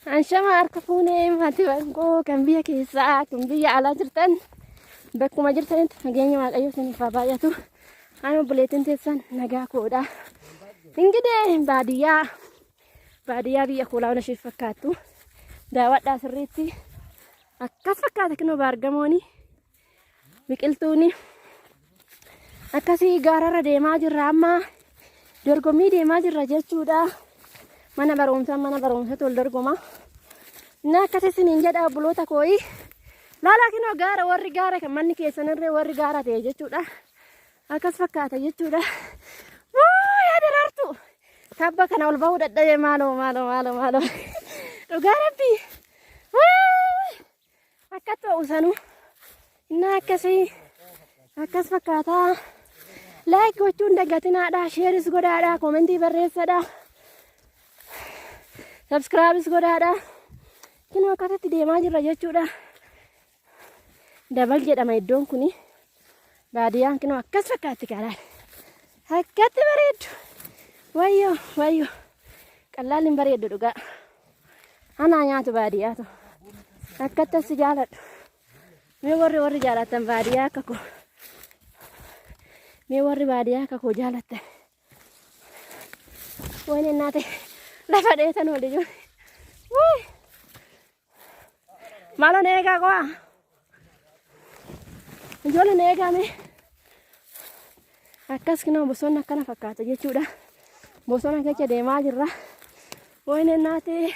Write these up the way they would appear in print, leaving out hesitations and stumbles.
Anshama harka fuunee maatii wangoo kan biyya keessaa kan biyya alaa jirtan bakkuma jirtanitti nageenya waaqayyoo isiniif haa baay'atu. Ani obboleettiin teessan nagaa koodha. Ingidee baadiyyaa biyya koolaa ishee fakkaattu daawwadhaa sirriitti akkas fakkaata kinoo baargamooni biqiltuuni akkasii gaararra deemaa jirra amma dorgommii deemaa jirra jechuudha. Mana barumsa tol dorgoma. Na akkasii isiniin jedha obboloota kooyi. Laalaa kinoo gaara warri gaara kan manni keessanirree warri gaara ta'e jechuudha. Akkas fakkaata jechuudha. Yaa daraartu tabba kana ol bahuu dadhabee maaloo dhugaa rabbii akka ta'u sanuu inni akkasii akkas fakkaata. Laayik gochuun dagatinaadha, sheeris godhaadha, koomentii barreessadha, sabskiraabis godhaadha. Kinoo akkasitti deemaa jirra jechuudha. Dabal jedhama iddoon kuni. Baadiyyaan kinoo akkas fakkaatti kaadhaan. Akkatti bareeddu. Wayyoo. Qallaan hin bareeddu dhugaa. Anaa nyaatu baadiyyaatu. Akkatti as jaaladhu. Mee warri jaalattan baadiyyaa akka koo. Mee warri baadiyyaa akka koo jaalattan. Waan ennaate lafa dheetan wal ijoon. Maaloo eegaa qo'a. Ijoolleen eegame. Akkas kinoo bosonni akkana fakkaata jechuudha. Bosona keessa deemaa jirra. Waan ennaate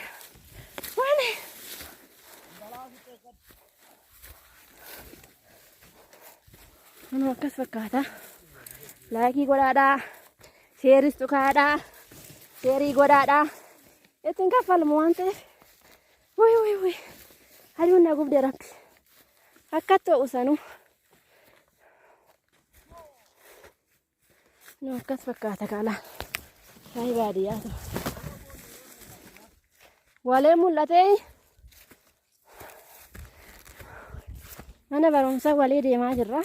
Ano akkas fakkaata. Laayikii godhaadhaa. Sheeris tukaadhaa. Sheerii godhaadhaa. Ittiin kaffalmu waan ta'eef. Wuy. Aduun na gubdee rabbi. Akka ta'u sanuu. No akkas fakkaata kaala. Saayii baadiyyaatu. Walee mul'atee. Mana barumsaa walee deemaa jirra.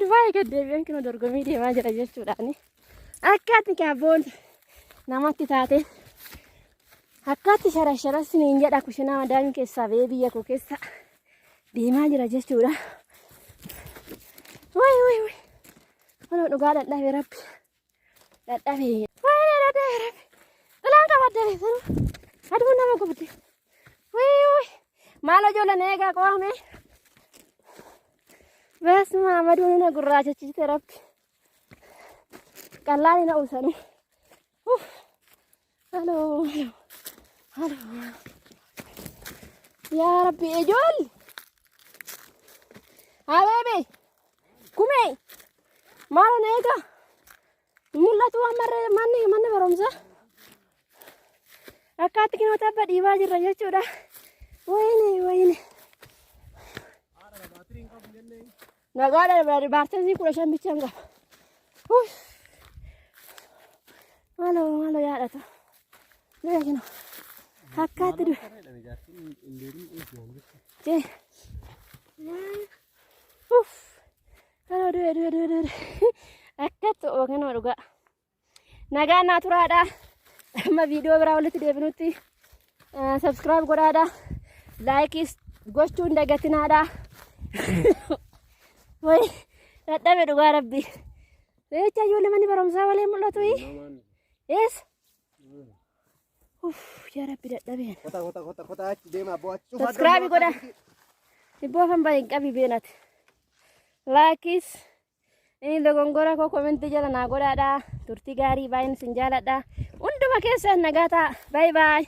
Dubaayii gad deebi'an kinoo dorgommii deemaa jira jechuudhaani. Akkaatti kaabboon namatti taate. Akkaatti shara siniin jedha kushinaa madaamii keessaa ba'ee biyya koo keessa deemaa jira jechuudha. Way. Ano dhugaa dadhabee rabbi. Dadhabee rabbi. Ilaan qabadde sanu. Aduun nama gubde. Way. Maal ijoolleen eegaa qo'ame. Beesuma maduun na gurraachachiste rabbi. Qallaan na usanu. Halo. Yaa rabbi ijoolli. Habeebe. Kumee. Maaloo eegaa. Mul'atu ammarree manni barumsa. Akkaatti kinoo tabba dhiibaa jirra jechuudha. Wayne. Nagaadha baartanii 15 bichaan qaba. Maaloo yaadata. Mee kinoo. Akkaatti dhufe. Halo duwe. Akkatti ookanoo dhugaa. Nagaa naa turaadha. Amma viidiyoo biraa walitti deebinutti subscribe godhaadha. Laayikis gochuun dagatinaadha. Way dadhabe dhugaa rabbi. Reecha ijoollee manni barumsaa walee mul'atu. Yes. Yaa rabbi dadhabeen. Kota achi deemaa bo'aachuu. Subscribe godha. Dibboofan baay'een qabii beenati. Laayikis inni dogongora koo komentii jala naa godhaadha. Turtii gaarii baay'een sin jaaladha. Hunduma keessan nagaa ta'a. Bye.